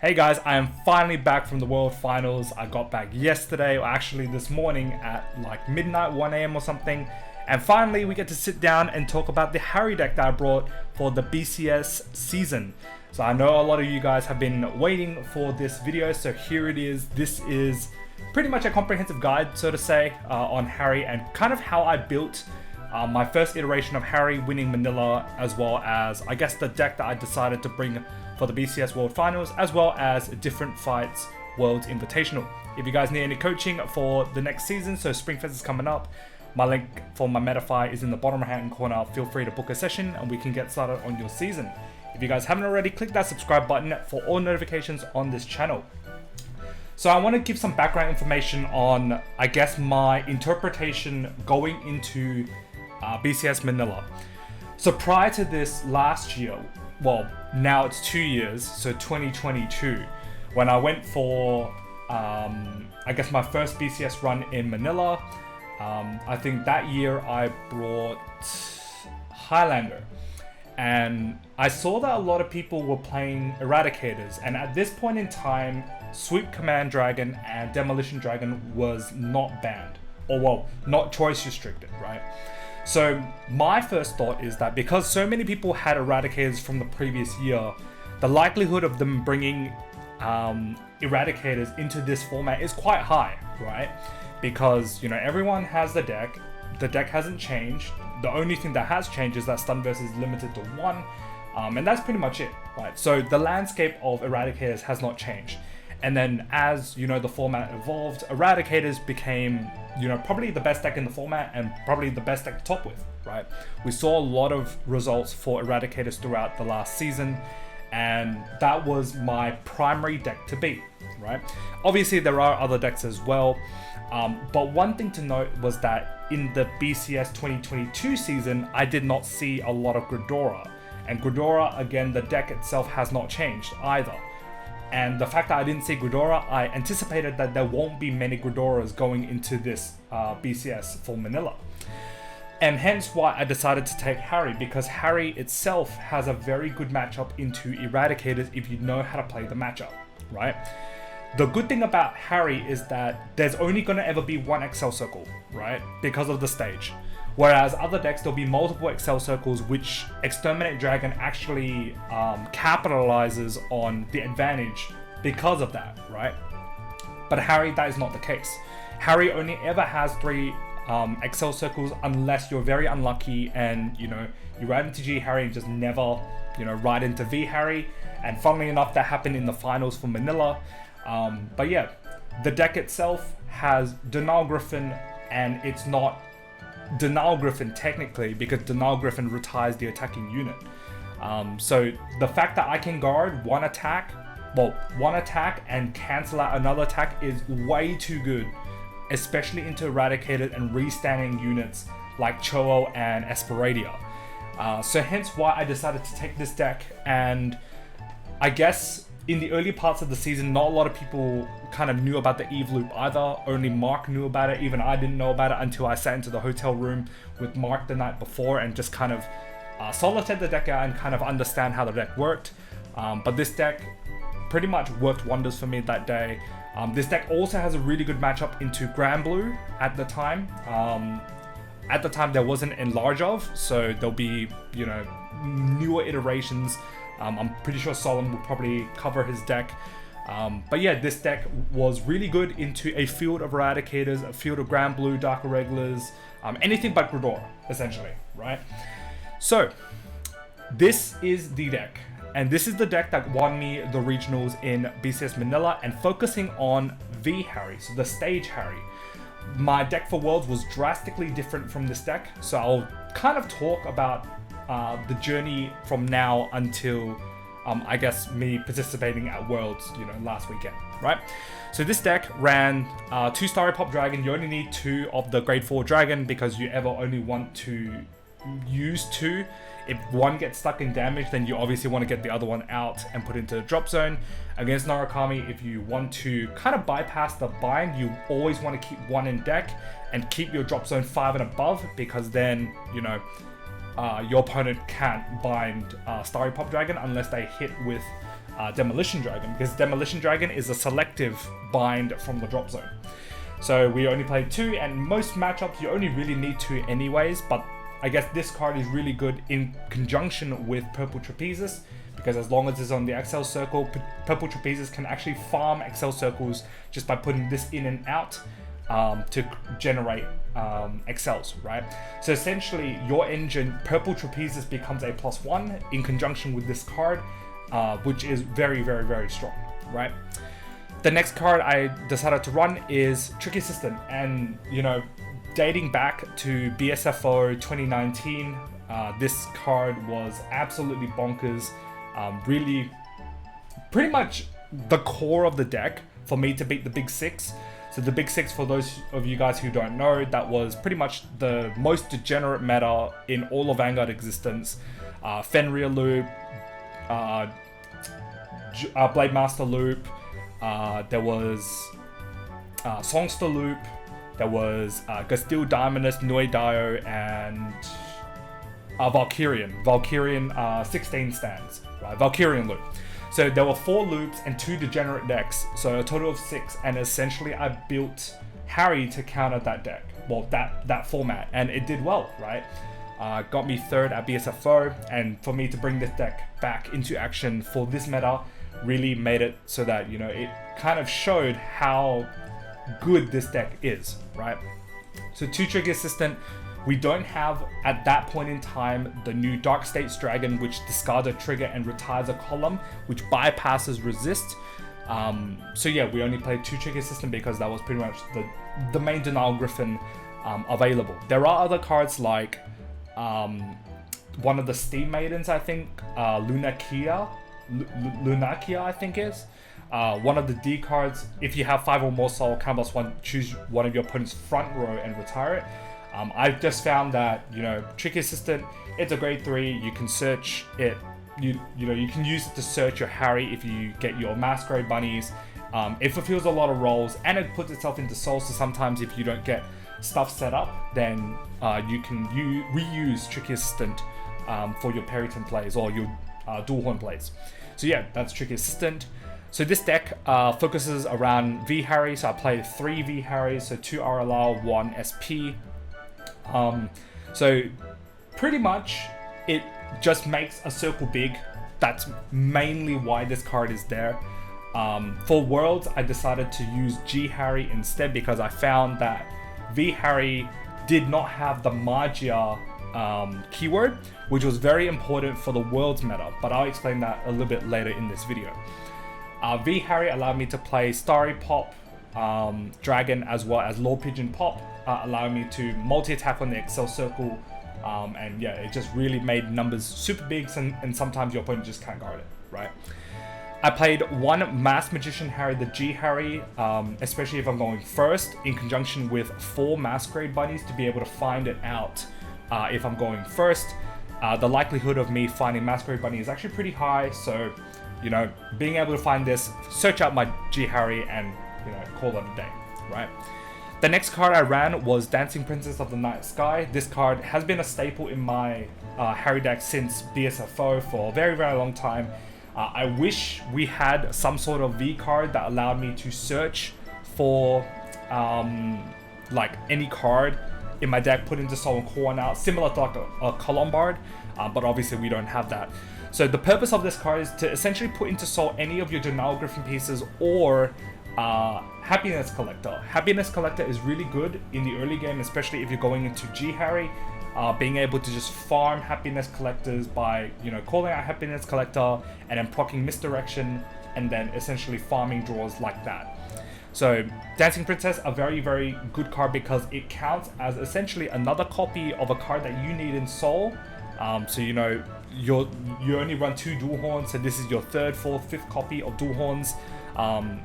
Hey guys, I am finally back from the World Finals. I got back yesterday, or actually this morning at like midnight, 1 a.m. or something. And finally we get to sit down and talk about the Harri deck that I brought for the BCS season. So I know a lot of you guys have been waiting for this video, so here it is. This is pretty much a comprehensive guide, so to say, on Harri and kind of how I built my first iteration of Harri winning Manila, as well as I guess the deck that I decided to bring for the BCS World Finals, as well as Different Fights World Invitational. If you guys need any coaching for the next season, so Springfest is coming up, my link for my Metafy is in the bottom right hand corner. Feel free to book a session and we can get started on your season. If you guys haven't already, click that subscribe button for all notifications on this channel. So I want to give some background information on, I guess, my interpretation going into BCS Manila. So prior to this last year, well, now it's 2 years, so 2022, when I went for, I guess, my first BCS run in Manila. I think that year I brought Highlander, and I saw that a lot of people were playing Eradicators, and at this point in time, Sweep Command Dragon and Demolition Dragon was not banned, or well, not choice restricted, right? So my first thought is that because so many people had Eradicators from the previous year, the likelihood of them bringing Eradicators into this format is quite high, right? Because, you know, everyone has the deck hasn't changed. The only thing that has changed is that stun versus is limited to 1, and that's pretty much it, right? So the landscape of Eradicators has not changed. And then as, you know, the format evolved, Eradicators became, you know, probably the best deck in the format and probably the best deck to top with, right? We saw a lot of results for Eradicators throughout the last season, and that was my primary deck to beat, right? Obviously there are other decks as well, but one thing to note was that in the BCS 2022 season, I did not see a lot of Ghidorah. And Ghidorah, again, the deck itself has not changed either. And the fact that I didn't see Ghidorah, I anticipated that there won't be many Ghidorahs going into this BCS for Manila. And hence why I decided to take Harri, because Harri itself has a very good matchup into Eradicators if you know how to play the matchup, right? The good thing about Harri is that there's only going to ever be one Excel circle, right? Because of the stage. Whereas other decks, there'll be multiple Excel circles, which Exterminate Dragon actually capitalizes on the advantage because of that, right? But Harri, that is not the case. Harri only ever has 3 Excel circles unless you're very unlucky and, you know, you ride into G Harri and just never, you know, ride into V Harri. And funnily enough, that happened in the finals for Manila. But yeah, the deck itself has Denial Griffin, and it's not Denial Griffin technically, because Denial Griffin retires the attacking unit. So the fact that I can guard one attack and cancel out another attack is way too good, especially into Eradicated and restanding units like Cho'o and Esperadia. So hence why I decided to take this deck. And I guess in the early parts of the season, not a lot of people kind of knew about the Eve Loop either. Only Mark knew about it. Even I didn't know about it until I sat into the hotel room with Mark the night before and just kind of solitated the deck out and kind of understand how the deck worked. But this deck pretty much worked wonders for me that day. This deck also has a really good matchup into Grand Blue at the time. At the time there wasn't Enlarge of, so there'll be, you know, newer iterations. I'm pretty sure Solomon will probably cover his deck. But yeah, this deck was really good into a field of Eradicators, a field of Grand Blue, Dark Irregulars, anything but Ghidorah, essentially, right? So, this is the deck. And this is the deck that won me the regionals in BCS Manila, and focusing on V Harri, so the stage Harri. My deck for Worlds was drastically different from this deck, so I'll kind of talk about the journey from now until I guess me participating at Worlds, you know, last weekend, right? So this deck ran 2 Starry Pop Dragon. You only need 2 of the grade 4 Dragon because you ever only want to use 2. If one gets stuck in damage, then you obviously want to get the other one out and put into the drop zone. Against Narukami, if you want to kind of bypass the bind, you always want to keep 1 in deck and keep your drop zone 5 and above, because then, you know, your opponent can't bind Starry Pop Dragon unless they hit with Demolition Dragon, because Demolition Dragon is a selective bind from the drop zone. So we only played 2, and most matchups you only really need 2 anyways, but I guess this card is really good in conjunction with Purple Trapezes, because as long as it's on the Excel Circle, Purple Trapezes can actually farm Excel Circles just by putting this in and out to generate Excels, right? So essentially your engine, Purple Trapezes, becomes a +1 in conjunction with this card, which is very, very, very strong, right? The next card I decided to run is Tricky Assistant, and you know, dating back to BSFO 2019, this card was absolutely bonkers. Really, pretty much the core of the deck for me to beat the Big Six. So the Big Six, for those of you guys who don't know, that was pretty much the most degenerate meta in all of Vanguard existence. Fenrir Loop, Blade Master Loop, there was Songster Loop, there was Gastil Diamondus, Nui Dio, and Valkyrian 16 stands, right? Valkyrian Loop. So there were 4 loops and 2 degenerate decks, so a total of 6, and essentially I built Harri to counter that deck, well, that format, and it did well, right? Got me 3rd at BSFO, and for me to bring this deck back into action for this meta really made it so that, you know, it kind of showed how good this deck is, right? So 2 Trigger Assistant. We don't have, at that point in time, the new Dark States Dragon, which discards a trigger and retires a column, which bypasses resist. So yeah, we only played 2 Trigger Assistant because that was pretty much the main Denial Griffin available. There are other cards like one of the Steam Maidens, I think, Lunakia, I think is. One of the D cards, if you have 5 or more soul, combos 1, choose one of your opponent's front row and retire it. I've just found that, you know, Tricky Assistant, it's a grade 3, you can search it, you know, you can use it to search your Harri if you get your Masquerade Bunnies. It fulfills a lot of roles, and it puts itself into soul, so sometimes if you don't get stuff set up, then you can reuse Tricky Assistant for your Periton plays or your Dual Horn plays. So yeah, that's Tricky Assistant. So this deck focuses around V Harri, so I play 3 V Harris, so 2 RLR, 1 SP. So pretty much it just makes a circle big. That's mainly why this card is there. For Worlds, I decided to use G Harri instead because I found that V Harri did not have the Magia keyword, which was very important for the Worlds meta, but I'll explain that a little bit later in this video. V Harri allowed me to play Starry Pop, Dragon, as well as Lord Pigeon Pop, allowing me to multi-attack on the Excel Circle, and yeah, it just really made numbers super big, and sometimes your opponent just can't guard it, right? I played 1 Mass Magician Harri, the G Harri, especially if I'm going first, in conjunction with 4 Masquerade Bunnies to be able to find it out if I'm going first. The likelihood of me finding Masquerade Bunny is actually pretty high, so, you know, being able to find this, search out my G Harri, and, you know, call it a day, right? The next card I ran was Dancing Princess of the Night Sky. This card has been a staple in my Harri deck since BSFO for a very, very long time. I wish we had some sort of V card that allowed me to search for like any card in my deck, put into soul and call one out, similar to like a Colombard, but obviously we don't have that. So the purpose of this card is to essentially put into soul any of your Denial Griffin pieces or Happiness Collector. Happiness Collector is really good in the early game, especially if you're going into G Harri. Being able to just farm Happiness Collectors by, you know, calling out Happiness Collector and then proccing Misdirection, and then essentially farming draws like that. So Dancing Princess, a very, very good card because it counts as essentially another copy of a card that you need in Soul. So, you know, you only run 2 Dual Horns, so this is your 3rd, 4th, 5th copy of Dual Horns.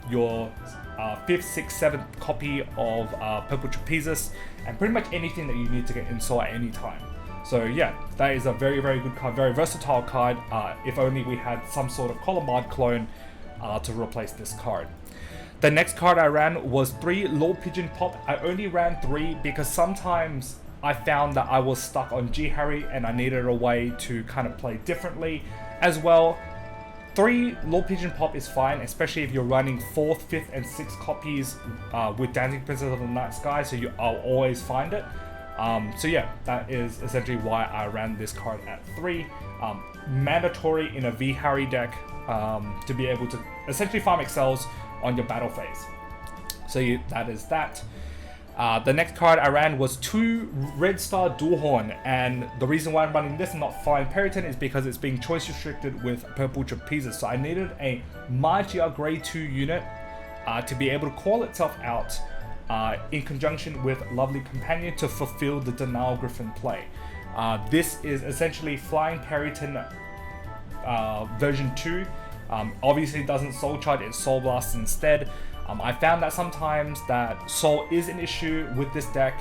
Your 5th, 6th, 7th copy of Purple Trapezes, and pretty much anything that you need to get in Soul at any time. So yeah, that is a very, very good card, very versatile card. If only we had some sort of Colombard clone to replace this card. The next card I ran was 3 Lord Pigeon Pop. I only ran 3 because sometimes I found that I was stuck on G Harri and I needed a way to kind of play differently. As well, 3 Lord Pigeon Pop is fine, especially if you're running 4th, 5th, and 6th copies with Dancing Princess of the Night Sky, so I'll always find it. So yeah, that is essentially why I ran this card at 3. Mandatory in a V Harri deck to be able to essentially farm excels on your battle phase. So that is that. The next card I ran was 2 Red Star Dualhorn, and the reason why I'm running this and not Flying Periton is because it's being choice restricted with Purple Trapezes. So I needed a Magia Grade 2 unit to be able to call itself out in conjunction with Lovely Companion to fulfill the Denial Griffin play. This is essentially Flying Periton version 2. Obviously it doesn't Soul Charge, it Soul Blasts instead. I found that sometimes that Soul is an issue with this deck,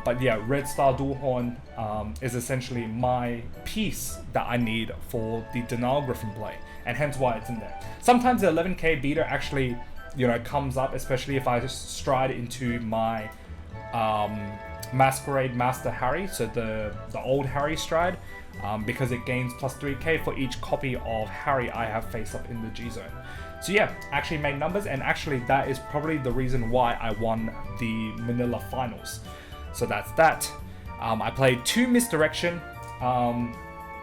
but yeah, Red Star Dualhorn is essentially my piece that I need for the Denial Griffin play, and hence why it's in there. Sometimes the 11k beater actually, comes up, especially if I stride into my Masquerade Master Harri, so the old Harri stride, because it gains plus 3k for each copy of Harri I have face up in the G zone. So yeah, actually made numbers, and actually that is probably the reason why I won the Manila finals. So that's that. I played 2 Misdirection. I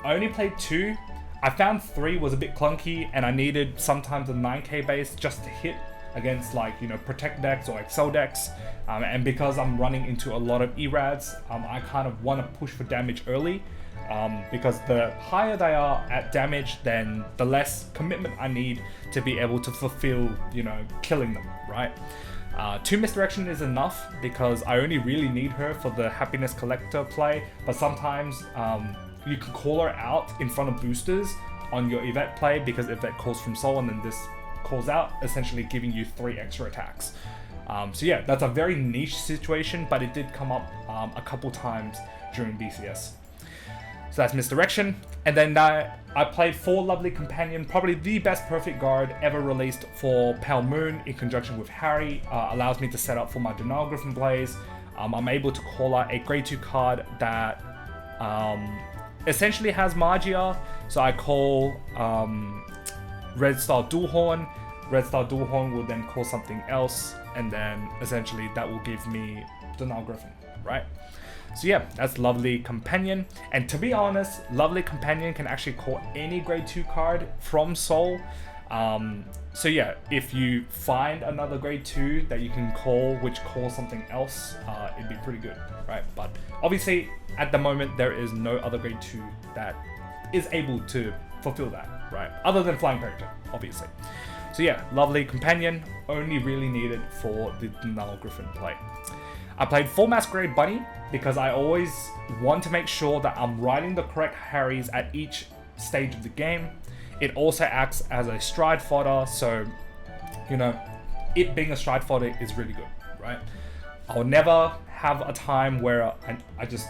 only played 2. I found 3 was a bit clunky, and I needed sometimes a 9k base just to hit against Protect decks or Excel decks. And because I'm running into a lot of ERADs, I kind of want to push for damage early. Because the higher they are at damage, then the less commitment I need to be able to fulfill, killing them, right? 2 Misdirection is enough because I only really need her for the Happiness Collector play, but sometimes you can call her out in front of boosters on your Yvette play because Yvette calls from Soul and then this calls out, essentially giving you 3 extra attacks. So yeah, that's a very niche situation, but it did come up a couple times during BCS. So that's Misdirection. And then I played 4 Lovely Companion, probably the best perfect guard ever released for Pale Moon in conjunction with Harri. Allows me to set up for my Denial Griffin plays. I'm able to call out a grade 2 card that essentially has Magia. So I call Red Star Dualhorn. Red Star Dualhorn will then call something else, and then essentially that will give me Denial Griffin, right? So yeah, that's Lovely Companion. And to be honest, Lovely Companion can actually call any grade 2 card from Soul. So yeah, if you find another grade 2 that you can call, which calls something else, it'd be pretty good, right? But obviously, at the moment, there is no other grade 2 that is able to fulfill that, right? Other than Flying Periton, obviously. So yeah, Lovely Companion, only really needed for the Denial Griffin play. I played 4 Masquerade Bunny because I always want to make sure that I'm riding the correct Harris at each stage of the game. It also acts as a stride fodder, so, it being a stride fodder is really good, right? I'll never have a time where I just,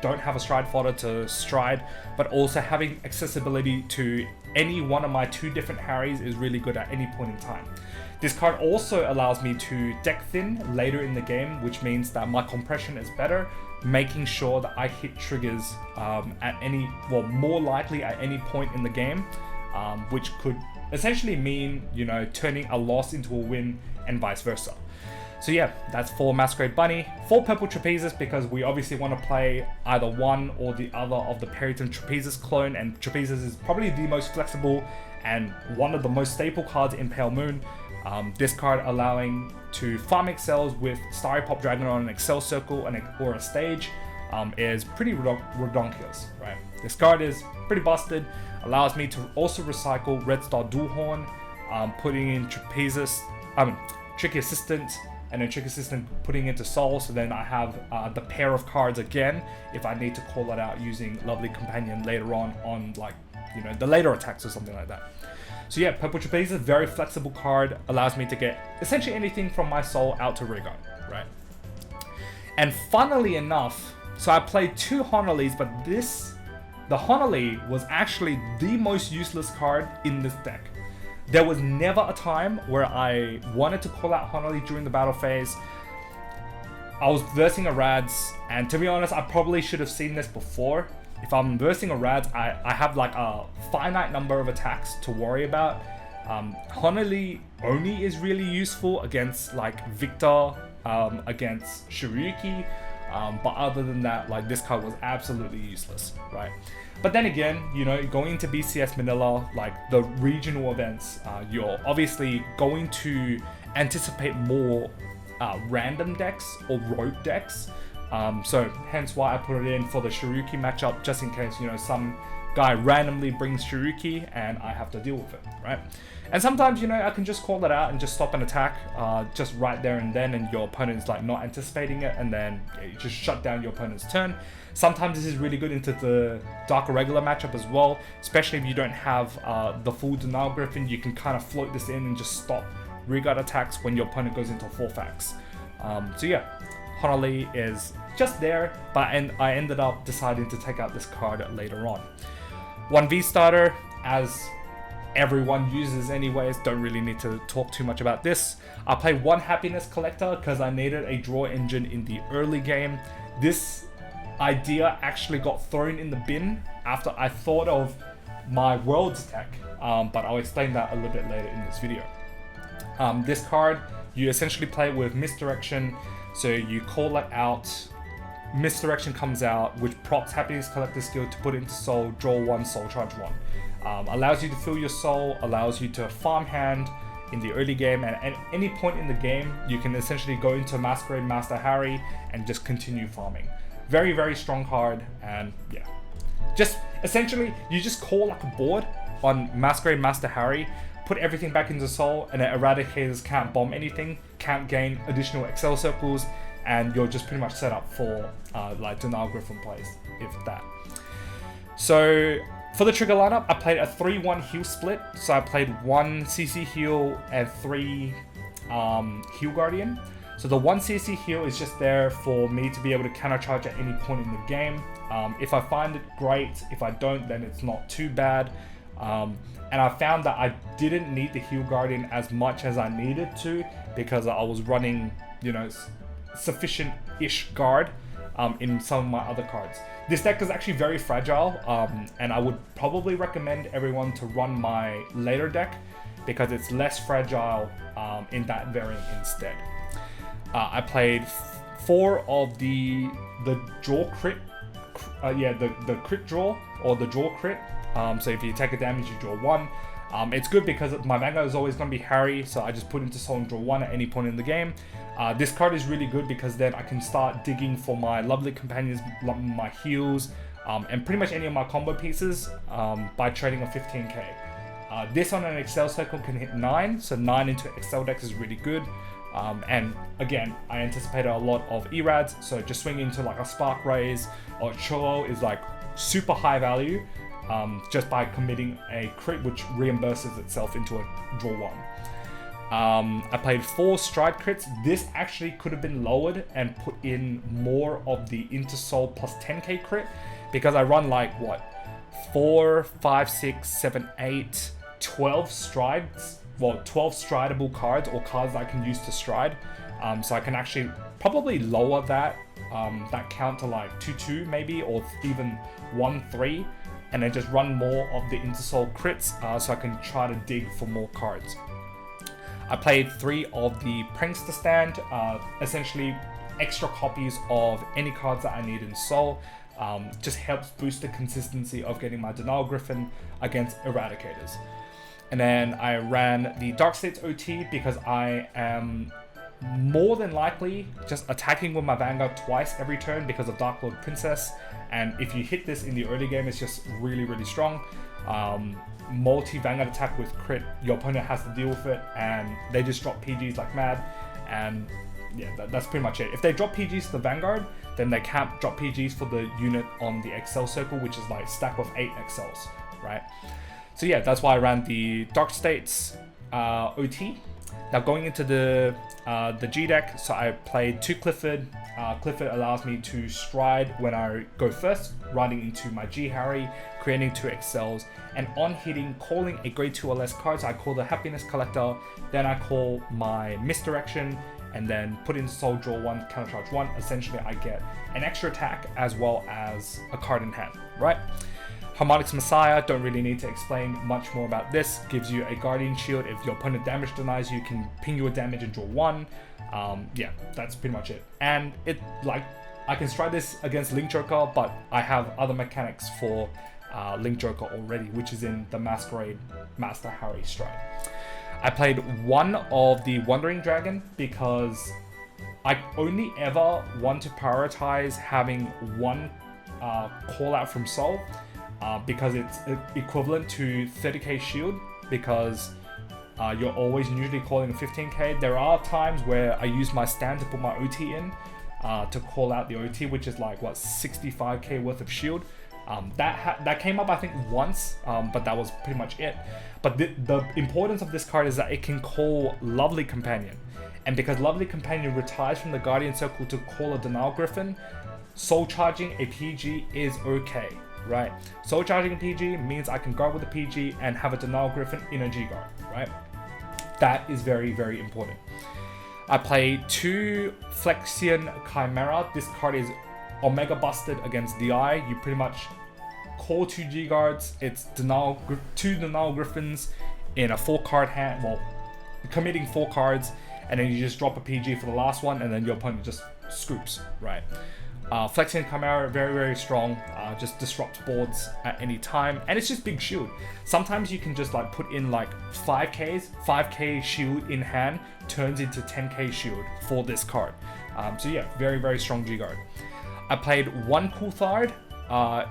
don't have a stride fodder to stride, but also having accessibility to any one of my 2 different Harris is really good at any point in time. This card also allows me to deck thin later in the game, which means that my compression is better, making sure that I hit triggers more likely at any point in the game, which could essentially mean, turning a loss into a win and vice versa. So yeah, that's 4 Masquerade Bunny. 4 Purple Trapezes because we obviously want to play either one or the other of the Periton Trapezes clone, and Trapezes is probably the most flexible and one of the most staple cards in Pale Moon. This card allowing to farm excels with Starry Pop Dragon on an excel circle or a stage is pretty redonkulous, right? This card is pretty busted, allows me to also recycle Red Star Dualhorn, putting in Tricky Assistant, and then Tricky Assistant putting into Soul, so then I have the pair of cards again if I need to call it out using Lovely Companion later on the later attacks or something like that. So yeah, Purple Trapeze is a very flexible card, allows me to get essentially anything from my Soul out to Rigo, right? And funnily enough, so I played 2 Honolys, but the Honolly was actually the most useless card in this deck. There was never a time where I wanted to call out Honolly during the battle phase. I was versing a Rads, and to be honest, I probably should have seen this before, if I'm versing a Rads, I have like a finite number of attacks to worry about. Honolly Oni is really useful against like Victor, against Shiryuki, but other than that, like this card was absolutely useless, right? But then again, you know, going into BCS Manila, like the regional events, you're obviously going to anticipate more random decks or rogue decks. So hence why I put it in for the Shiryuki matchup, just in case, you know, some guy randomly brings Shiryuki and I have to deal with it, right? And sometimes, you know, I can just call it out and just stop an attack just right there and then, and your opponent's like not anticipating it, and then you just shut down your opponent's turn. Sometimes this is really good into the Dark Irregular matchup as well, especially if you don't have the full Denial Griffin. You can kind of float this in and just stop rearguard attacks when your opponent goes into 4-fax. So yeah, Honolly is just there, but I ended up deciding to take out this card later on. 1v starter, as everyone uses anyways, don't really need to talk too much about this. I played 1 Happiness Collector because I needed a draw engine in the early game. This idea actually got thrown in the bin after I thought of my Worlds deck, but I'll explain that a little bit later in this video. This card, you essentially play with Misdirection, so you call it out, Misdirection comes out, which procs Happiness Collector skill to put into soul, draw 1, soul charge 1. Allows you to fill your soul, allows you to farm hand in the early game, and at any point in the game, you can essentially go into Masquerade Master Harri and just continue farming. Very, very strong card, and yeah. Just essentially, you just call like a board on Masquerade Master Harri, put everything back into soul, and then Eradicators can't bomb anything, can't gain additional Excel circles, and you're just pretty much set up for like Denial Griffin plays, if that. So for the trigger lineup, I played a 3-1 heal split. So I played 1 CC heal and 3 heal guardian. So the 1 CC heal is just there for me to be able to counter charge at any point in the game. If I find it, great. If I don't, then it's not too bad. And I found that I didn't need the heal guardian as much as I needed to, because I was running, you know, sufficient-ish guard in some of my other cards. This deck is actually very fragile, and I would probably recommend everyone to run my later deck because it's less fragile in that variant instead. I played 4 of the draw crit, the crit draw, or the draw crit. So if you take a damage, you draw 1. It's good because my Vanguard is always going to be Harri, so I just put into soul and draw 1 at any point in the game. This card is really good because then I can start digging for my lovely companions, my heals, and pretty much any of my combo pieces by trading a 15k. This on an Excel circle can hit 9, so 9 into Excel decks is really good. And again, I anticipated a lot of Erads, so just swinging into like a Spark Raise or Cholo is like super high value, just by committing a crit which reimburses itself into a draw 1. I played 4 stride crits. This actually could have been lowered and put in more of the into soul plus 10k crit, because I run like what, 4, 5, 6, 7, 8, 12 strides. Well, 12 stridable cards, or cards that I can use to stride. So I can actually probably lower that count to like 2-2 maybe, or even 1-3, and then just run more of the Intersoul crits so I can try to dig for more cards. I played 3 of the Prankster stand, essentially extra copies of any cards that I need in Soul. Just helps boost the consistency of getting my Denial Griffin against Eradicators. And then I ran the Dark States OT because I am more than likely just attacking with my Vanguard twice every turn because of Dark Lord Princess. And if you hit this in the early game, it's just really, really strong. Multi-Vanguard attack with crit, your opponent has to deal with it, and they just drop PGs like mad. And yeah, that's pretty much it. If they drop PGs to the Vanguard, then they can't drop PGs for the unit on the Excel circle, which is like stack of 8 Excels, right? So yeah, that's why I ran the Dark States OT. Now going into the G deck, so I played 2 Clifford. Clifford allows me to stride when I go first, riding into my G Harri, creating 2 Excels, and on hitting, calling a grade 2 or less card. So I call the Happiness Collector, then I call my Misdirection, and then put in Soul, draw 1, countercharge 1. Essentially, I get an extra attack as well as a card in hand, right? Harmonix Messiah, don't really need to explain much more about this. Gives you a Guardian Shield. If your opponent damage denies you, can ping your damage and draw 1. Yeah, that's pretty much it. And it, like, I can stride this against Link Joker, but I have other mechanics for Link Joker already, which is in the Masquerade Master Harri stride. I played one of the Wandering Dragon because I only ever want to prioritize having one call out from Soul because it's equivalent to 30k shield, because you're always usually calling 15k. There are times where I use my stand to put my OT in to call out the OT, which is like, what, 65k worth of shield. That came up, I think, once, but that was pretty much it. But the importance of this card is that it can call Lovely Companion. And because Lovely Companion retires from the Guardian Circle to call a Denial Griffin, Soul Charging a PG is okay, right? Soul Charging a PG means I can guard with a PG and have a Denial Griffin in a G-Guard, right? That is very, very important. I play 2 Flexion Chimera. This card is Omega busted against DI. You pretty much call 2 G-Guards. It's 2 Denial Griffins in a 4-card hand, well, committing 4 cards, and then you just drop a PG for the last one, and then your opponent just scoops, right? Flexion Chimera, very, very strong, just disrupts boards at any time, and it's just big shield. Sometimes you can just like put in like 5k shield in hand, turns into 10k shield for this card. So yeah, very, very strong G-Guard. I played 1 Coulthard.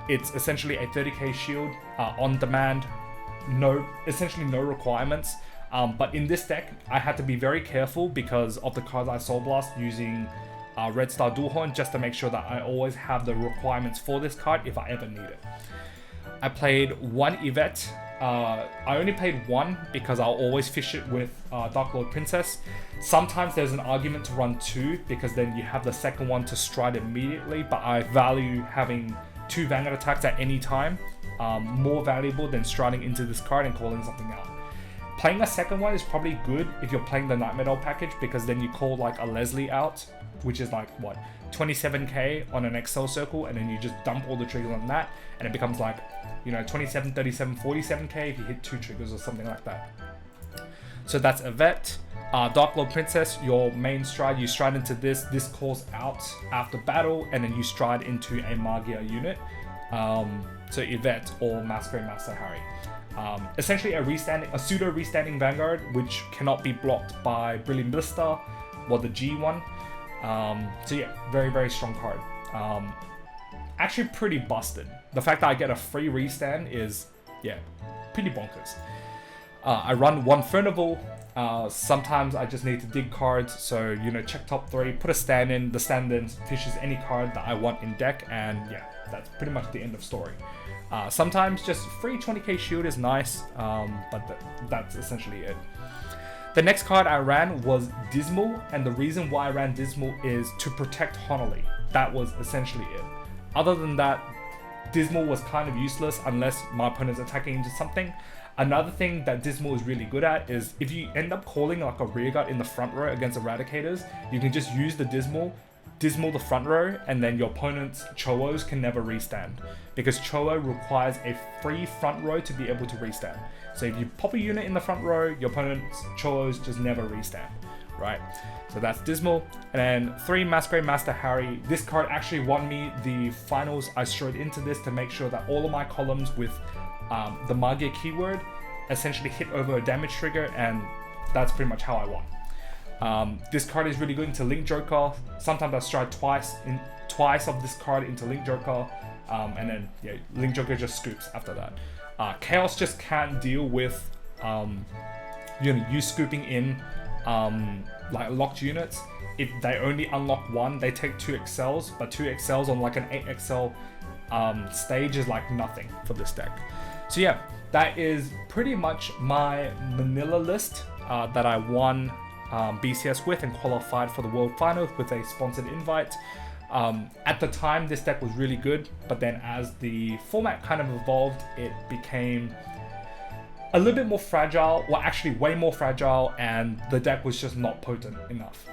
It's essentially a 30k shield on demand, essentially no requirements. But in this deck, I had to be very careful because of the cards I Soul Blast using Red Star Dualhorn, just to make sure that I always have the requirements for this card if I ever need it. I played 1 Yvette. I only played 1 because I'll always fish it with Dark Lord Princess. Sometimes there's an argument to run 2 because then you have the second one to stride immediately, but I value having 2 Vanguard attacks at any time more valuable than striding into this card and calling something out. Playing a second one is probably good if you're playing the Nightmare Doll package, because then you call like a Leslie out, which is like, what, 27k on an Excel circle, and then you just dump all the triggers on that, and it becomes like, you know, 27, 37, 47k if you hit 2 triggers or something like that. So that's Yvette. Dark Lord Princess, your main stride, you stride into this calls out after battle, and then you stride into a Magia unit. So Yvette or Masquerade Master Harri. Essentially a pseudo restanding Vanguard, which cannot be blocked by Brilliant Blister or the G one. So yeah, very, very strong card. Actually pretty busted. The fact that I get a free restand is, yeah, pretty bonkers. I run 1 Furnival. Sometimes I just need to dig cards, so, you know, check top 3, put a stand in, the stand in fishes any card that I want in deck, and yeah, that's pretty much the end of story. Sometimes just free 20k shield is nice, but that's essentially it. The next card I ran was Dismal, and the reason why I ran Dismal is to protect Honolly. That was essentially it. Other than that, Dismal was kind of useless unless my opponent's attacking into something. Another thing that Dismal is really good at is if you end up calling like a rearguard in the front row against Eradicators, you can just use the Dismal the front row, and then your opponent's Cho-Os can never restand, because Cho-O requires a free front row to be able to restand. So if you pop a unit in the front row, your opponent's Cho-Os just never restand, right? So that's Dismal. And then 3 Masquerade Master Harri. This card actually won me the finals. I strode into this to make sure that all of my columns with the Magia keyword essentially hit over a damage trigger, and that's pretty much how I won. This card is really good into Link Joker. Sometimes I stride twice of this card into Link Joker, and then yeah, Link Joker just scoops after that. Chaos just can't deal with you scooping in like locked units. If they only unlock 1, they take 2 excels, but 2 excels on like an 8 excel stage is like nothing for this deck. So yeah, that is pretty much my Manila list that I won BCS with and qualified for the World Finals with a sponsored invite. At the time, this deck was really good, but then as the format kind of evolved, it became a little bit more fragile, well actually way more fragile, and the deck was just not potent enough.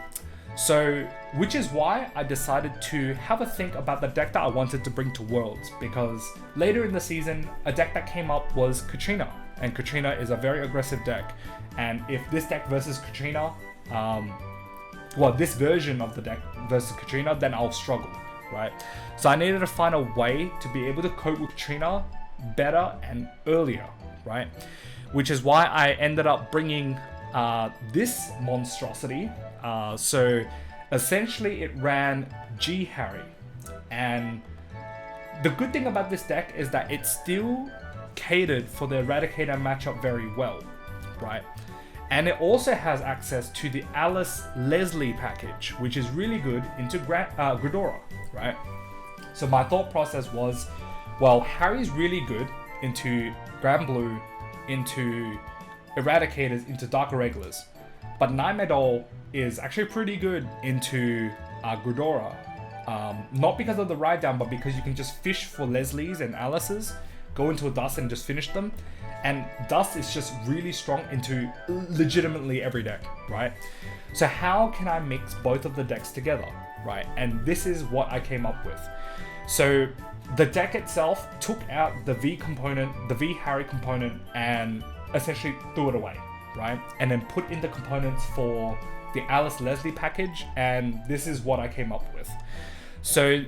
So, which is why I decided to have a think about the deck that I wanted to bring to Worlds, because later in the season, a deck that came up was Katrina, and Katrina is a very aggressive deck. And if this deck versus Katrina, well, this version of the deck versus Katrina, then I'll struggle, right? So I needed to find a way to be able to cope with Katrina better and earlier, right? Which is why I ended up bringing this monstrosity. So essentially it ran G Harri, and the good thing about this deck is that it still catered for the Eradicator matchup very well, right? And it also has access to the Alice Leslie package, which is really good into Ghidorah, right? So my thought process was, well, Harry's really good into Grand Blue, into Eradicators, into Dark Irregulars, but Nightmare is actually pretty good into Ghidorah. Not because of the ride down, but because you can just fish for Leslie's and Alice's, go into a Dust and just finish them. And Dust is just really strong into legitimately every deck, right? So how can I mix both of the decks together, right? And this is what I came up with. So the deck itself took out the V component, the V Harri component, and essentially threw it away, right? And then put in the components for the Alice Leslie package, and this is what I came up with. So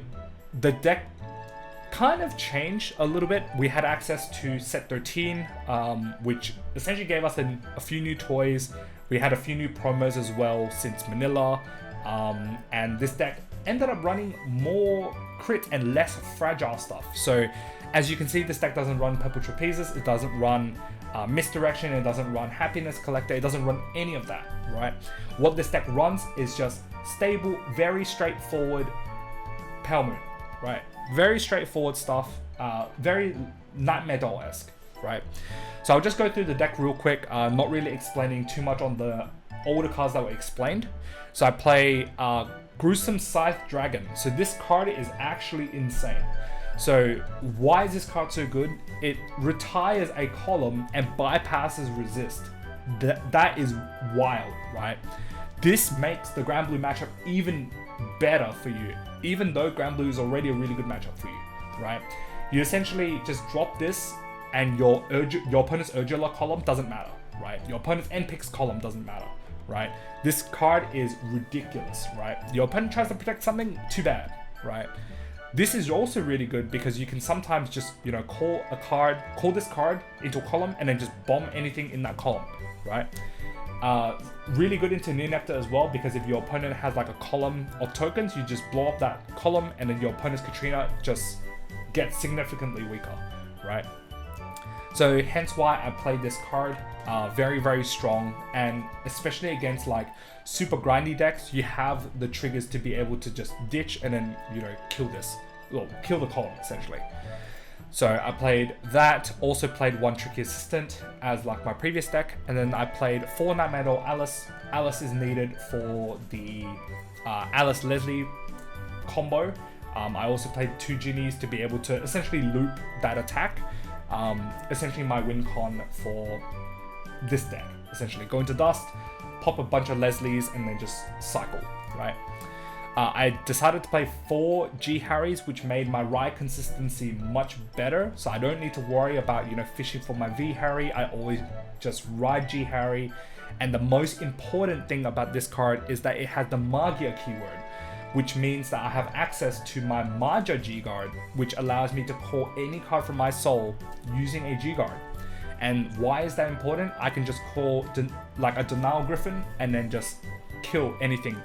the deck kind of changed a little bit. We had access to set 13, which essentially gave us a few new toys. We had a few new promos as well since Manila, and this deck ended up running more crit and less fragile stuff. So as you can see, this deck doesn't run Purple Trapezes, it doesn't run Misdirection, it doesn't run Happiness Collector, it doesn't run any of that, right? What this deck runs is just stable, very straightforward Pale Moon, right? Very straightforward stuff, very Nightmare Doll-esque, right? So I'll just go through the deck real quick, not really explaining too much on the older cards that were explained. So I play Gruesome Scythe Dragon. So this card is actually insane. So why is this card so good? It retires a column and bypasses resist. That is wild, right? This makes the Grand Blue matchup even better for you, even though Grand Blue is already a really good matchup for you, right? You essentially just drop this and your opponent's Urgula column doesn't matter, right? Your opponent's N-Pix column doesn't matter, right? This card is ridiculous, right? Your opponent tries to protect something, too bad, right? This is also really good because you can sometimes just, you know, call this card into a column and then just bomb anything in that column, right? Really good into Near Nectar as well, because if your opponent has like a column of tokens, you just blow up that column and then your opponent's Katrina just gets significantly weaker, right? So hence why I played this card. Very, very strong, and especially against like super grindy decks, you have the triggers to be able to just ditch and then, you know, kill the column essentially. So I played that, also played one Tricky Assistant as like my previous deck, and then I played 4 Nightmare Doll Alice. Alice is needed for the Alice Leslie combo. I also played 2 Genies to be able to essentially loop that attack. Essentially my win con for this deck. Essentially go into Dust, pop a bunch of Leslies, and then just cycle, right? I decided to play 4 G Harris, which made my ride consistency much better. So I don't need to worry about, you know, fishing for my V Harry. I always just ride G Harry. And the most important thing about this card is that it has the Magia keyword, which means that I have access to my Magia G Guard, which allows me to call any card from my soul using a G Guard. And why is that important? I can just call like a Denial Griffin and then just kill anything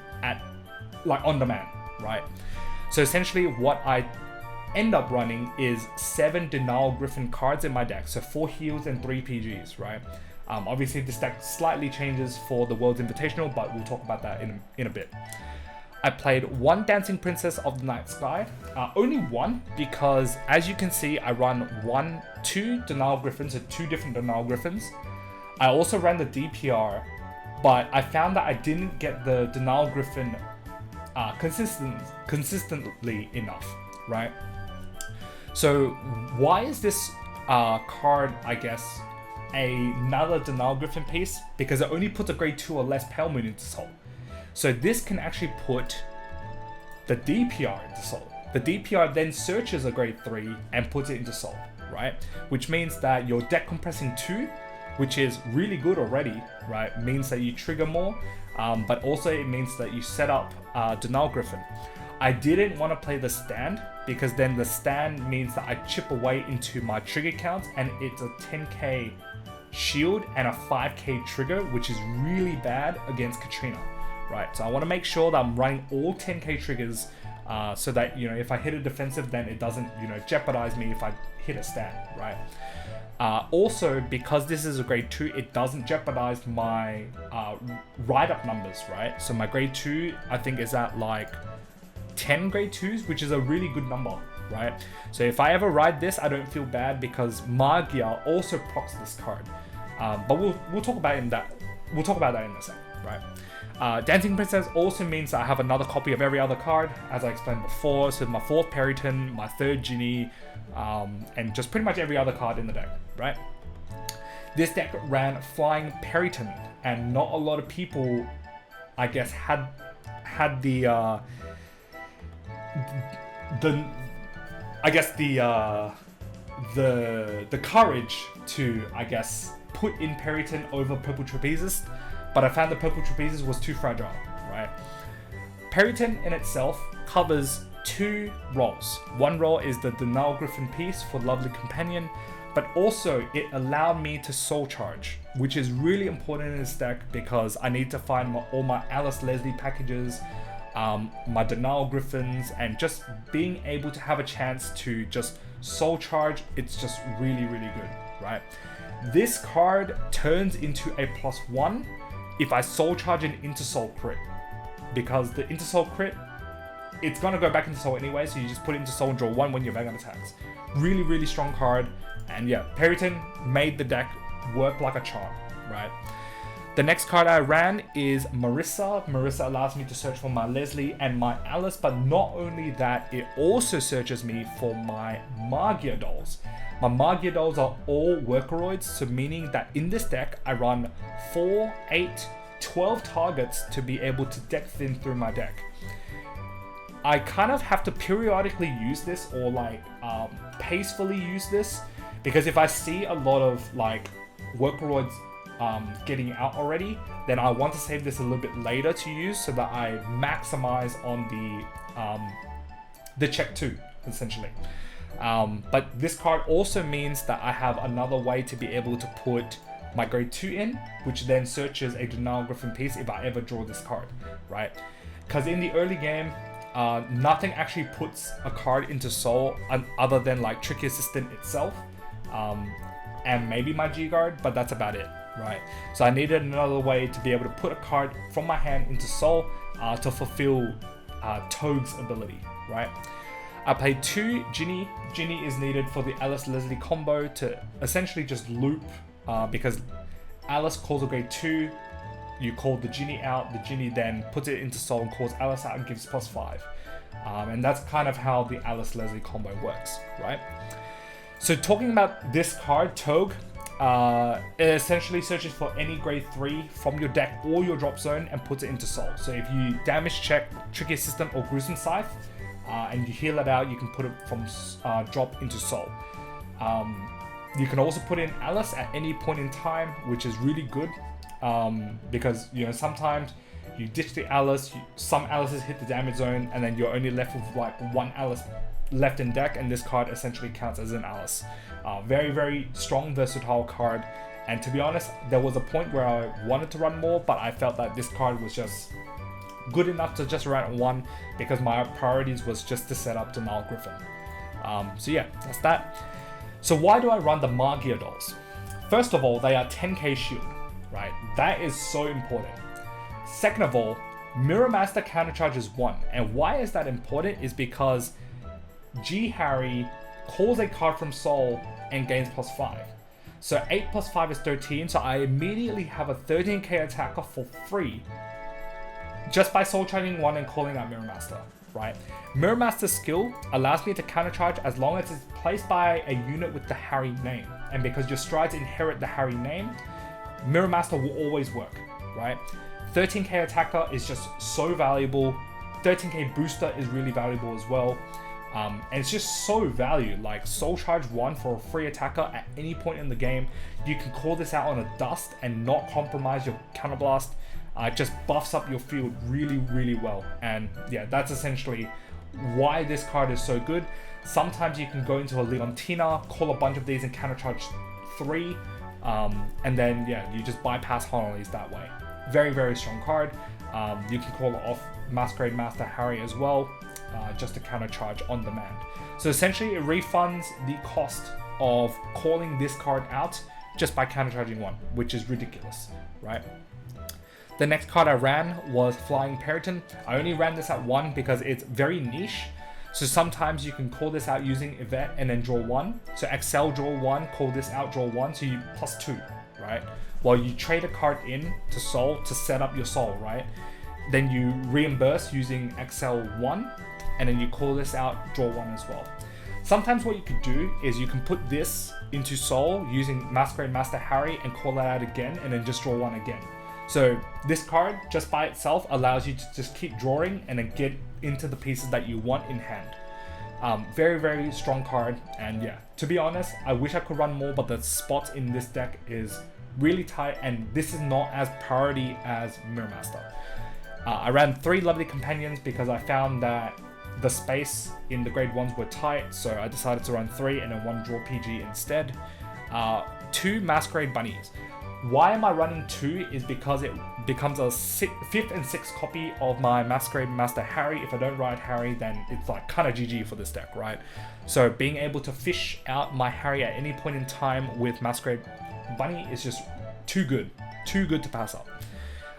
on demand, right? So essentially what I end up running is 7 Denial Griffin cards in my deck. So 4 heals and 3 PGs, right? Obviously this deck slightly changes for the World's Invitational, but we'll talk about that in a bit. I played 1 Dancing Princess of the Night Sky, only 1, because as you can see, I run 2 Denial Griffins, so 2 different Denial Griffins. I also ran the DPR, but I found that I didn't get the Denial Griffin consistently enough, right? So why is this card, I guess, another Denial Griffin piece? Because it only puts a grade 2 or less Pale Moon into Soul. So this can actually put the DPR into soul. The DPR then searches a grade 3 and puts it into soul, right? Which means that your deck compressing 2, which is really good already, right? Means that you trigger more, but also it means that you set up Denial Griffin. I didn't want to play the stand because then the stand means that I chip away into my trigger counts, and it's a 10k shield and a 5k trigger, which is really bad against Katrina, right? So I want to make sure that I'm running all 10k triggers so that, you know, if I hit a defensive, then it doesn't, you know, jeopardize me if I hit a stand, right? Also, because this is a grade 2, it doesn't jeopardize my ride-up numbers, right? So my grade 2, I think, is at like 10 grade 2s, which is a really good number, right? So if I ever ride this, I don't feel bad because Magia also procs this card. But we'll talk about that in a second, right? Dancing Princess also means that I have another copy of every other card, as I explained before. So my 4th Periton, my 3rd Ginny, and just pretty much every other card in the deck, right? This deck ran Flying Periton, and not a lot of people, I guess, had the courage to, I guess, put in Periton over Purple Trapezist, but I found the Purple Trapezist was too fragile, right? Periton in itself covers 2 roles. One role is the Denial Griffin piece for Lovely Companion, but also it allowed me to soul charge, which is really important in this deck because I need to find all my Alice Leslie packages, my Denial Griffins, and just being able to have a chance to just soul charge. It's just really, really good, right? This card turns into a +1 if I soul charge an into soul crit, because the into soul crit, it's gonna go back into soul anyway, so you just put it into soul and draw 1 when your Vanguard attacks. Really, really strong card. And yeah, Periton made the deck work like a charm, right? The next card I ran is Marissa. Marissa allows me to search for my Leslie and my Alice, but not only that, it also searches me for my Magia dolls. My Magia dolls are all Workeroids, so meaning that in this deck, I run 4, 8, 12 targets to be able to deck thin through my deck. I kind of have to periodically use this, or like pacefully use this, because if I see a lot of like Workeroids getting out already, then I want to save this a little bit later to use so that I maximize on the check 2, essentially. But this card also means that I have another way to be able to put my grade 2 in, which then searches a Denial Griffin piece if I ever draw this card, right? Because in the early game, nothing actually puts a card into soul other than like Tricky Assistant itself, and maybe my G-Guard, but that's about it, right? So I needed another way to be able to put a card from my hand into soul to fulfill Toge's ability, right? I played 2 Ginny. Ginny is needed for the Alice Leslie combo to essentially just loop, because Alice calls a grade 2, you call the Ginny out, the Ginny then puts it into soul and calls Alice out and gives +5. And that's kind of how the Alice Leslie combo works, right? So talking about this card, Toge, it essentially searches for any grade 3 from your deck or your drop zone and puts it into soul. So if you damage check Tricky Assistant or Gruesome Scythe, and you heal it out, you can put it from drop into soul. You can also put in Alice at any point in time, which is really good, because, you know, sometimes you ditch the Alice, some Alices hit the damage zone, and then you're only left with like 1 Alice left in deck, and this card essentially counts as an Alice. Very, very strong, versatile card. And to be honest, there was a point where I wanted to run more, but I felt that this card was just good enough to just run 1 because my priorities was just to set up Denial Griffin. So yeah, that's that. So why do I run the Magia dolls? First of all, they are 10k shield, right? That is so important. Second of all, Mirror Master countercharges 1. And why is that important is because G Harri calls a card from soul and gains +5. So 8 + 5 is 13, so I immediately have a 13k attacker for free just by soul charging 1 and calling out Mirror Master, right? Mirror Master's skill allows me to countercharge as long as it's placed by a unit with the Harri name. And because your strides inherit the Harri name, Mirror Master will always work, right? 13k attacker is just so valuable. 13k booster is really valuable as well. And it's just so valued. Like Soul Charge 1 for a free attacker at any point in the game. You can call this out on a dust and not compromise your counterblast. It just buffs up your field really, really well. And yeah, that's essentially why this card is so good. Sometimes you can go into a Leontina, call a bunch of these and countercharge 3. And then yeah, you just bypass Honolly's that way. Very, very strong card. You can call off Masquerade Master Harri as well, just to countercharge on demand. So essentially it refunds the cost of calling this card out just by countercharging 1, which is ridiculous, right? The next card I ran was Flying Peryton. I only ran this at 1 because it's very niche. So sometimes you can call this out using Yvette and then draw 1. So Excel draw 1, call this out draw 1, so you +2, right? While you trade a card in to Soul to set up your Soul, right? Then you reimburse using Excel 1, and then you call this out, draw 1 as well. Sometimes what you could do is you can put this into Soul using Masquerade Master Harri and call that out again, and then just draw 1 again. So this card just by itself allows you to just keep drawing and then get into the pieces that you want in hand. Very, very strong card. And yeah, to be honest, I wish I could run more, but the spots in this deck is really tight, and this is not as priority as Mirror Master. I ran 3 Lovely Companions because I found that the space in the grade 1s were tight, so I decided to run 3 and then 1 Draw PG instead. 2 Masquerade Bunnies. Why am I running 2 is because it becomes a 5th and 6th copy of my Masquerade Master Harri. If I don't ride Harri, then it's like kind of GG for this deck, right? So being able to fish out my Harri at any point in time with Masquerade Bunny is just too good to pass up.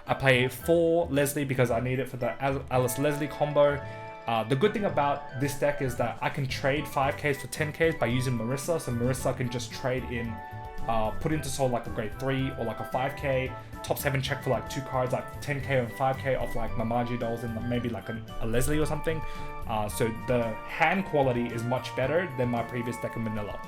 I play 4 Leslie because I need it for the Alice Leslie combo. The good thing about this deck is that I can trade 5Ks for 10Ks by using Marissa, so Marissa can just trade in, put into Soul like a grade 3 or like a 5K, top 7 check for like 2 cards, like 10K and 5K off like Mamaji dolls and maybe like a Leslie or something. So the hand quality is much better than my previous deck in Manila.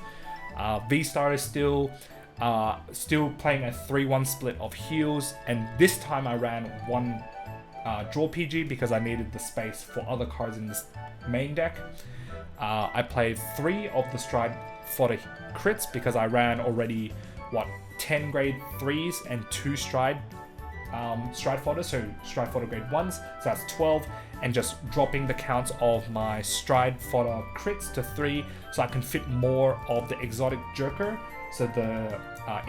V-Star is still playing a 3-1 split of heals, and this time I ran 1 Draw PG because I needed the space for other cards in this main deck. I played 3 of the Stride Fodder crits because I ran already 10 grade 3s and 2 Stride Fodder, so Stride Fodder grade 1s, so that's 12, and just dropping the counts of my Stride Fodder crits to 3 so I can fit more of the exotic Jerker. So the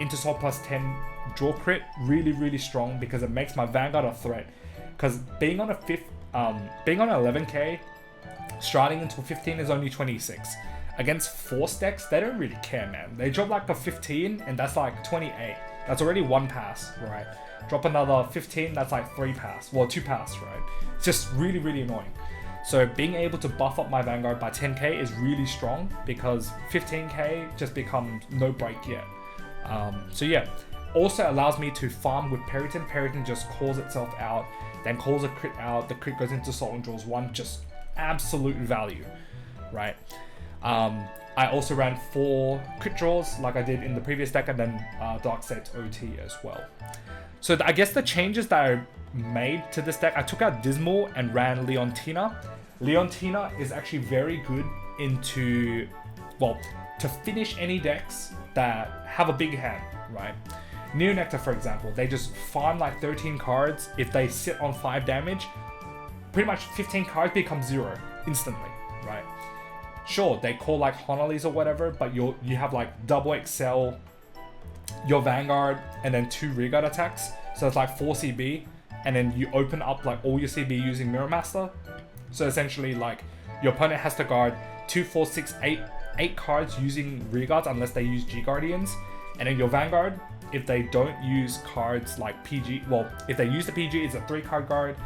Intersoul plus 10 draw crit, really, really strong because it makes my Vanguard a threat. Because being on a 11k, striding into 15 is only 26. Against Force decks, they don't really care, man. They drop like a 15 and that's like 28. That's already 1 pass, right? Drop another 15, that's like 3 pass. Well, 2 pass, right? It's just really, really annoying. So being able to buff up my Vanguard by 10k is really strong because 15k just becomes no break yet. So yeah, also allows me to farm with Peryton. Peryton just calls itself out, then calls a crit out, the crit goes into Soul and draws 1, just absolute value, right? I also ran 4 crit draws like I did in the previous deck, and then Dark State's OT as well. So I guess the changes that I made to this deck, I took out Dismal and ran Leontina. Leontina is actually very good into, well, to finish any decks that have a big hand, right? Neonectar, for example, they just farm like 13 cards. If they sit on 5 damage, pretty much 15 cards become 0 instantly, right? Sure, they call like Honolly's or whatever, but you have like double Excel, your Vanguard, and then 2 rearguard attacks. So it's like 4 CB, and then you open up like all your CB using Mirror Master. So essentially, like, your opponent has to guard 2, 4, 6, 8 cards using rearguards unless they use G Guardians. And then your Vanguard, if they don't use cards like PG, well, if they use the PG, it's a 3-card guard.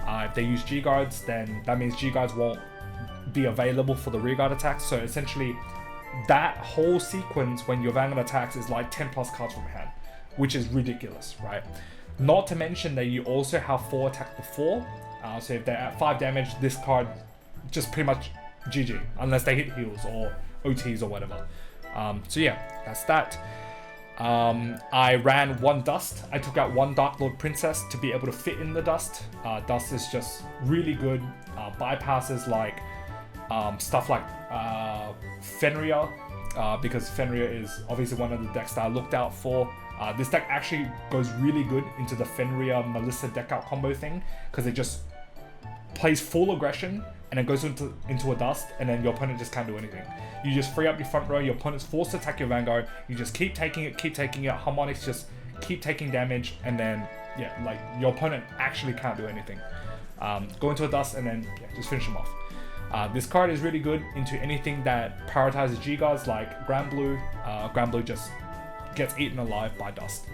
If they use G Guards, then that means G Guards won't be available for the rearguard attacks. So essentially, that whole sequence when your Vanguard attacks is like 10 plus cards from hand, which is ridiculous, right? Not to mention that you also have 4 attack before. So if they're at 5 damage, this card just pretty much GG, unless they hit heals or OTs or whatever. So yeah, that's that. I ran one Dust. I took out one Dark Lord Princess to be able to fit in the Dust. Dust is just really good. Bypasses like stuff like Fenrir, because Fenrir is obviously one of the decks that I looked out for. This deck actually goes really good into the Fenrir Melissa deck out combo thing, because it just plays full aggression and then goes into a Dust, and then your opponent just can't do anything. You just free up your front row, your opponent's forced to attack your Vanguard, you just keep taking it, Harmonics just keep taking damage, and then, yeah, like, your opponent actually can't do anything. Go into a Dust, and then, yeah, just finish them off. This card is really good into anything that prioritizes G-Guards, like Grand Blue. Grand Blue just gets eaten alive by Dust.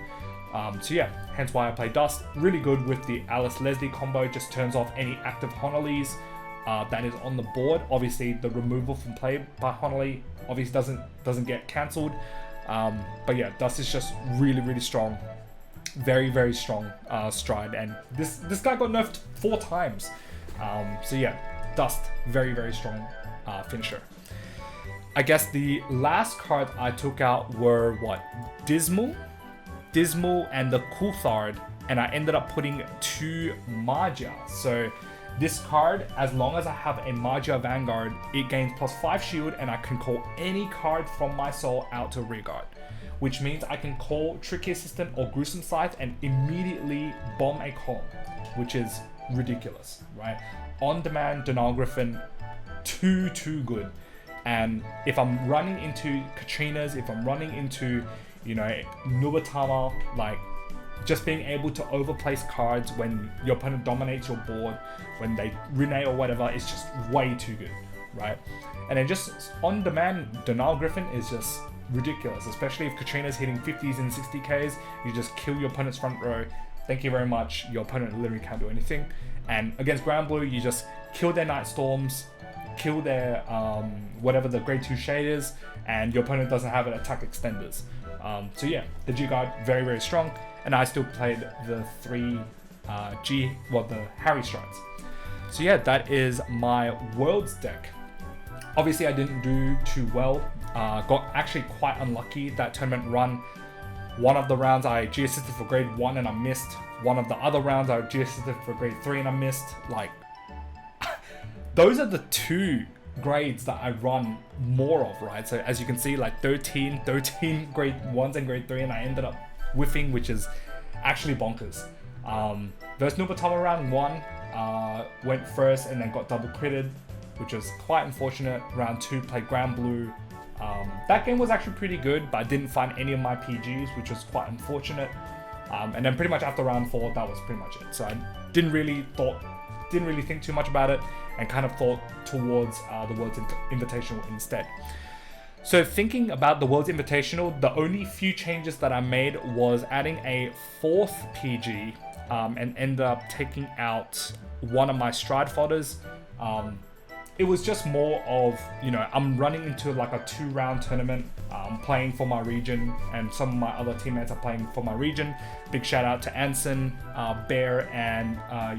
So yeah, hence why I play Dust. Really good with the Alice Leslie combo, just turns off any active Honolees that is on the board. Obviously, the removal from play by Honolee obviously doesn't get cancelled. But yeah, Dust is just really, really strong. Very, very strong stride, and this guy got nerfed 4 times. So yeah, Dust, very, very strong finisher. I guess the last card I took out were what? Dismal and the Coulthard, and I ended up putting 2 Magia. So this card, as long as I have a Magia Vanguard, it gains +5 shield, and I can call any card from my soul out to rearguard, which means I can call Tricky Assistant or Gruesome Scythe and immediately bomb a column, which is ridiculous, right? On demand, Denial Griffin, too good. And if I'm running into Katrinas, if I'm running into, you know, Nubatama, like, just being able to overplace cards when your opponent dominates your board, when they renege or whatever, it's just way too good, right? And then just on demand, Denial Griffin is just ridiculous, especially if Katrina's hitting 50s and 60Ks, you just kill your opponent's front row. Thank you very much. Your opponent literally can't do anything. And against Grand Blue, you just kill their Night Storms, kill their whatever the grade 2 shade is, and your opponent doesn't have an attack extenders. So yeah, the G guard, very, very strong. And I still played the 3 the Harri strides. So yeah, that is my Worlds deck. Obviously I didn't do too well. Got actually quite unlucky that tournament run. One of the rounds I G-assisted for grade 1 and I missed. One of the other rounds I G-assisted for grade 3 and I missed. Like, those are the 2 grades that I run more of, right? So as you can see, like 13 grade 1s and grade 3, and I ended up whiffing, which is actually bonkers. Versus Nubatama round 1, went first and then got double critted, which was quite unfortunate. Round 2 played Grand Blue. That game was actually pretty good, but I didn't find any of my PGs, which was quite unfortunate. And then pretty much after round 4, that was pretty much it. So I didn't really think too much about it, and kind of thought towards the World's Invitational instead. So thinking about the World's Invitational, the only few changes that I made was adding a 4th PG, and ended up taking out one of my stride fodders. It was just more of, you know, I'm running into like a 2-round tournament, playing for my region, and some of my other teammates are playing for my region. Big shout out to Anson, Bear, and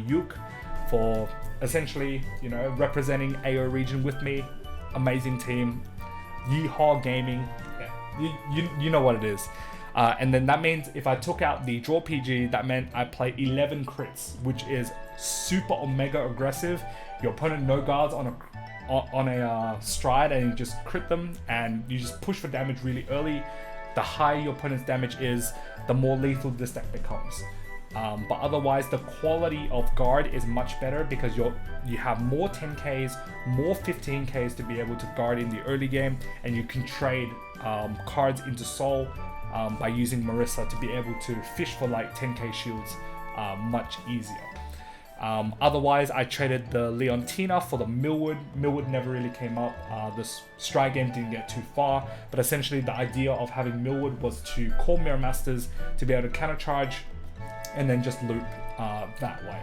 Yuk for essentially, you know, representing AO region with me. Amazing team. Yeehaw Gaming. Yeah, you know what it is. And then that means if I took out the draw PG, that meant I play 11 crits, which is super omega aggressive. Your opponent no guards on a stride, and you just crit them, and you just push for damage really early. The higher your opponent's damage is, the more lethal this deck becomes. But otherwise, the quality of guard is much better because you have more 10Ks, more 15Ks to be able to guard in the early game, and you can trade cards into soul by using Marissa to be able to fish for like 10K shields much easier. Otherwise, I traded the Leontina for the Millwood. Millwood never really came up. The stride game didn't get too far, but essentially the idea of having Millwood was to call Mirror Masters to be able to counter charge and then just loop that way.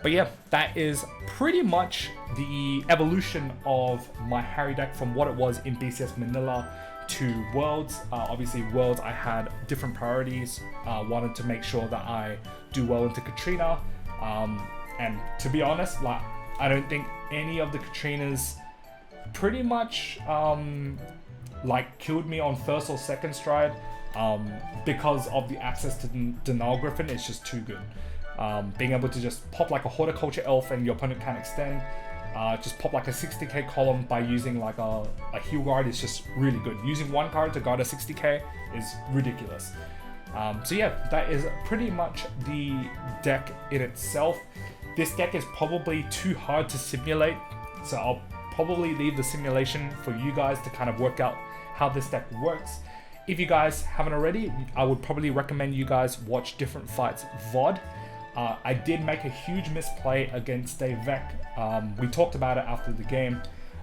But yeah, that is pretty much the evolution of my Harri deck from what it was in BCS Manila to Worlds. Obviously Worlds, I had different priorities. Wanted to make sure that I do well into Katrina. And to be honest, like, I don't think any of the Katrinas pretty much like killed me on first or second stride. because of the access to Denial Griffin. It's just too good. Being able to just pop like a Horticulture Elf and your opponent can't extend, just pop like a 60k column by using like a heal guard is just really good. Using one card to guard a 60k is ridiculous. So yeah, that is pretty much the deck in itself. This deck is probably too hard to simulate, so I'll probably leave the simulation for you guys to kind of work out how this deck works. If you guys haven't already, I would probably recommend you guys watch Different Fights VOD. I did make a huge misplay against Dave Vec. We talked about it after the game,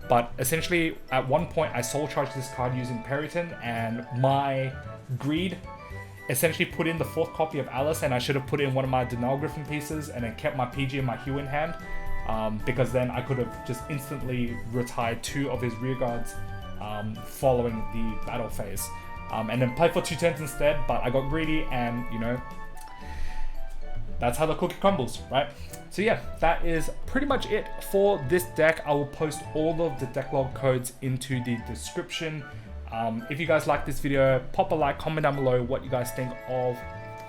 but essentially at one point I soul charged this card using Periton, and my greed essentially put in the 4th copy of Alice, and I should have put in one of my Denial Griffin pieces and then kept my PG and my Hue in hand, because then I could have just instantly retired 2 of his rear guards following the battle phase, and then play for 2 turns instead. But I got greedy, and you know, that's how the cookie crumbles, right? So yeah, that is pretty much it for this deck. I will post all of the deck log codes into the description. If you guys like this video, pop a like, comment down below what you guys think of,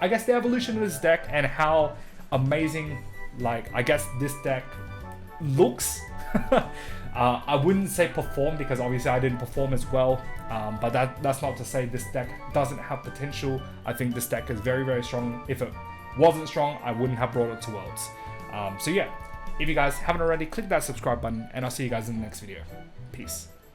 I guess, the evolution of this deck and how amazing, like, I guess this deck looks. I wouldn't say perform, because obviously I didn't perform as well, but that's not to say this deck doesn't have potential. I think this deck is very, very strong. If it wasn't strong, I wouldn't have brought it to Worlds. So yeah, if you guys haven't already, click that subscribe button, and I'll see you guys in the next video. Peace.